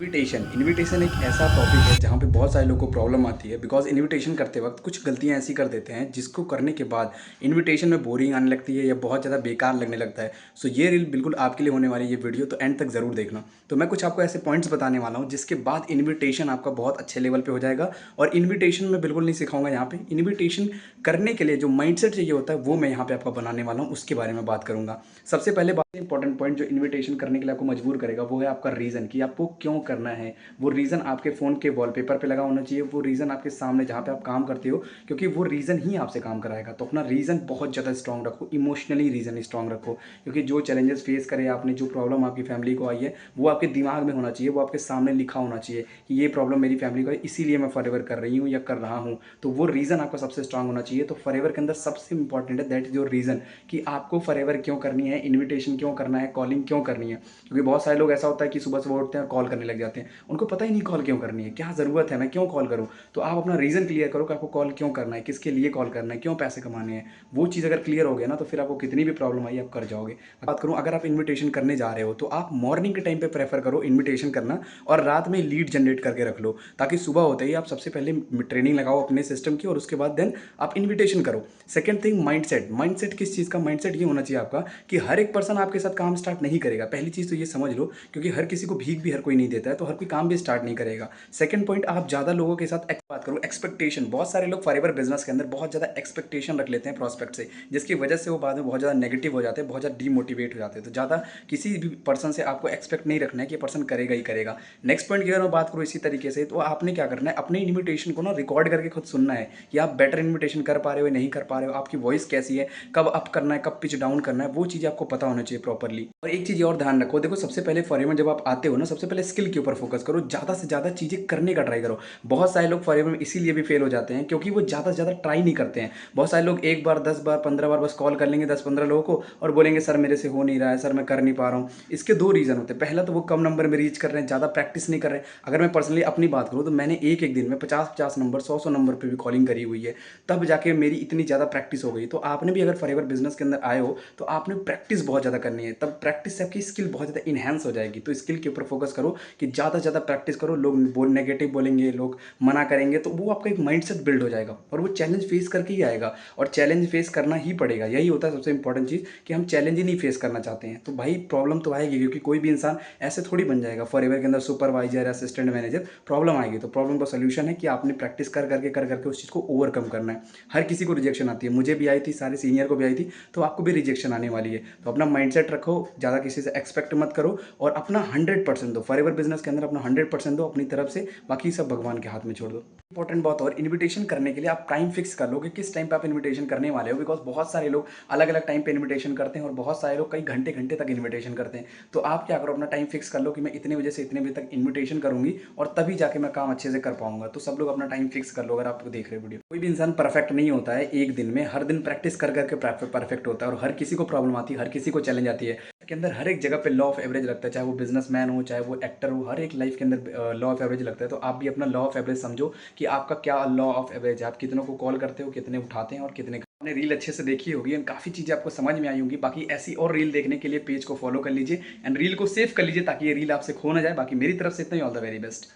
Invitation invitation एक ऐसा topic है जहाँ पे बहुत सारे लोगों को प्रॉब्लम आती है बिकॉज इनविटेशन करते वक्त कुछ गलतियाँ ऐसी कर देते हैं जिसको करने के बाद इनविटेशन में बोरिंग आने लगती है या बहुत ज़्यादा बेकार लगने लगता है। सो ये रील बिल्कुल आपके लिए होने वाली है, ये वीडियो तो एंड तक ज़रूर देखना। तो मैं कुछ आपको ऐसे पॉइंट्स बताने वाला हूँ जिसके बाद इनविटेशन आपका बहुत अच्छे लेवल पे हो जाएगा। और इनविटेशन में बिल्कुल नहीं सिखाऊंगा यहाँ पे, इनविटेशन करने के लिए जो माइंडसेट चाहिए होता है वो मैं यहाँ पे आपको बनाने वाला हूँ, उसके बारे में बात करूँगा। सबसे पहले बात इंपॉर्टेंट पॉइंट जो इनविटेशन करने के लिए आपको मजबूर करेगा वो है आपका रीज़न, कि आपको क्यों करना है। वो रीज़न आपके फ़ोन के वॉलपेपर पे लगा होना चाहिए, वो रीज़न आपके सामने जहाँ पे आप काम करते हो, क्योंकि वो रीज़न ही आपसे काम कराएगा। तो अपना रीज़न बहुत ज़्यादा स्ट्रॉन्ग रखो, इमोशनली रीज़न स्ट्रॉन्ग रखो, क्योंकि जो चैलेंजेस फेस करे आपने, जो प्रॉब्लम आपकी फैमिली को आई है, वो आपके दिमाग में होना चाहिए, वो आपके सामने लिखा होना चाहिए कि ये प्रॉब्लम मेरी फैमिली को है, इसीलिए मैं फॉरएवर कर रही हूँ या कर रहा हूँ। तो वो रीज़न आपका सबसे स्ट्रांग होना चाहिए। तो फॉरएवर के अंदर सबसे इंपॉर्टेंट है दैट इज योर रीज़न, कि आपको फॉरएवर क्यों करनी है, इन्विटेशन क्यों करना है, कॉलिंग क्यों करनी है। क्योंकि बहुत सारे लोग ऐसा होता है कि सुबह सुबह उठते हैं और कॉल करने लग जाते हैं, उनको पता ही नहीं कॉल क्यों करनी है, क्या ज़रूरत है, मैं क्यों कॉल करूँ। तो आप अपना रीज़न क्लियर करो कि आपको कॉल क्यों करना है, किसके लिए कॉल करना है, क्यों पैसे कमाने हैं। वो चीज़ अगर क्लियर हो गया ना तो फिर आपको कितनी भी प्रॉब्लम आई आप कर जाओगे। बात करूँ अगर आप इन्विटेशन करने जा रहे हो तो आप मॉर्निंग के टाइम पे प्रेफर करो इन्विटेशन करना, और रात में लीड जनरेट करके रख लो, ताकि सुबह होते ही आप सबसे पहले ट्रेनिंग लगाओ अपने सिस्टम की और उसके बाद देन आप इन्विटेशन करो। सेकंड थिंग माइंडसेट, माइंडसेट किस चीज़ का, माइंडसेट ये होना चाहिए आपका कि हर एक पर्सन आपके साथ काम स्टार्ट नहीं करेगा। पहली चीज़ तो ये समझ लो, क्योंकि हर किसी को भीख भी हर कोई नहीं देता है, तो हर कोई काम भी स्टार्ट नहीं करेगा। सेकंड पॉइंट, आप ज़्यादा लोगों के साथ बात करो एक्सपेक्टेशन। बहुत सारे लोग फॉरएवर बिजनेस के अंदर बहुत ज़्यादा एक्सपेक्टेशन रख लेते हैं प्रॉस्पेक्ट से, जिसकी वजह से वो बाद में बहुत ज़्यादा नेगेटिव हो जाते हैं, बहुत ज़्यादा डीमोटिवेट हो जाते हैं। तो ज़्यादा किसी भी पर्सन से आपको एक्सपेक्ट नहीं रखना है कि ये पर्सन करेगा ही करेगा। नेक्स्ट पॉइंट की अगर मैं बात करूँ इसी तरीके से, तो आपने क्या करना है, अपने इन्विटेशन को ना रिकॉर्ड करके खुद सुनना है कि आप बेटर इन्विटेशन कर पा रहे हो या नहीं कर पा रहे हो, आपकी वॉइस कैसी है, कब अप करना है, कब पिच डाउन करना है, वो चीज़ आपको पता होना चाहिए प्रॉपरली। और एक चीज़ और ध्यान रखो, देखो सबसे पहले फॉरएवर जब आप आते हो ना, सबसे पहले स्किल के ऊपर फोकस करो, ज़्यादा से ज़्यादा चीज़ें करने का ट्राई करो। बहुत सारे लोग फॉरएवर में इसीलिए भी फेल हो जाते हैं क्योंकि वो ज़्यादा से ज़्यादा ट्राई नहीं करते हैं। बहुत सारे लोग एक बार 10 बार 15 बार बस कॉल कर लेंगे 10-15 लोगों को और बोलेंगे सर मेरे से हो नहीं रहा है, सर मैं कर नहीं पा रहा हूँ। इसके दो रीज़न होते हैं, पहला तो वो कम नंबर में रीच कर रहे हैं, ज़्यादा प्रैक्टिस नहीं कर रहे हैं। अगर मैं पर्सनली अपनी बात करूँ तो मैंने एक एक दिन में 50-50 नंबर 100-100 नंबर पर भी कॉलिंग करी हुई है, तब जाके मेरी इतनी ज़्यादा प्रैक्टिस हो गई। तो आपने भी अगर फॉरएवर बिजनेस के अंदर आए हो तो आपने प्रैक्टिस बहुत ज़्यादा करनी है, तब प्रैक्टिस से आपकी स्किल बहुत ज़्यादा इन्हेंस हो जाएगी। तो स्किल के ऊपर फोकस करो कि ज़्यादा से ज़्यादा प्रैक्टिस करो। लोग नेगेटिव बोलेंगे, लोग मना करेंगे, तो वो आपका एक माइंडसेट बिल्ड हो जाएगा और वो चैलेंज फेस करके ही आएगा, और चैलेंज फेस करना ही पड़ेगा। यही होता है सबसे इंपॉर्टेंट चीज़ कि हम चैलेंज ही नहीं फेस करना चाहते हैं, तो भाई प्रॉब्लम तो आएगी, क्योंकि कोई भी इंसान ऐसे थोड़ी बन जाएगा फॉरएवर के अंदर सुपरवाइजर, असिस्टेंट मैनेजर। प्रॉब्लम आएगी, तो प्रॉब्लम का सोल्यूशन है कि आपने प्रैक्टिस कर करके उस चीज़ को ओवरकम करना है। हर किसी को रिजेक्शन आती है, मुझे भी आई थी, सारे सीनियर को भी आई थी, तो आपको भी रिजेक्शन आने वाली है। तो अपना माइंडसेट रखो, ज़्यादा किसी से एक्सपेक्ट मत करो और अपना 100% दो। फॉरएवर बिजनेस के अंदर अपना 100% दो अपनी तरफ से, बाकी सब भगवान के हाथ में छोड़ दो। इंपॉर्टेंट बात, और इनविटेशन करने के लिए आप टाइम फिक्स कर लो कि किस टाइम पे आप इनविटेशन करने वाले हो, बिकॉज बहुत सारे लोग अलग अलग टाइम पे इनविटेशन करते हैं और बहुत सारे लोग कई घंटे घंटे तक इनविटेशन करते हैं। तो आप क्या करो, अपना टाइम फिक्स कर लो कि मैं इतने बजे से इतने बजे तक इनविटेशन करूंगी और तभी जाके मैं काम अच्छे से कर पाऊंगा। तो सब लोग अपना टाइम फिक्स कर लो। अगर आप देख रहे हो वीडियो, कोई भी इंसान परफेक्ट नहीं होता है एक दिन में, हर दिन प्रैक्टिस कर करके परफेक्ट होता है। और हर किसी को प्रॉब्लम आती है, हर किसी को चैलेंज आती है के अंदर। हर एक जगह पे लॉ ऑफ एवरेज लगता है, चाहे वो बिजनेसमैन हो चाहे वो एक्टर हो, हर एक लाइफ के अंदर लॉ ऑफ एवरेज लगता है। तो आप भी अपना लॉ ऑफ एवरेज समझो कि आपका क्या लॉ ऑफ एवरेज है, आप कितनों को कॉल करते हो, कितने उठाते हैं और कितने। आपने रील अच्छे से देखी होगी एंड काफ़ी चीज़ें आपको समझ में आई होंगी। बाकी ऐसी और रील देखने के लिए पेज को फॉलो कर लीजिए एंड रील को सेव कर लीजिए ताकि ये रील आपसे खो ना जाए। बाकी मेरी तरफ से इतना ही, ऑल द वेरी बेस्ट।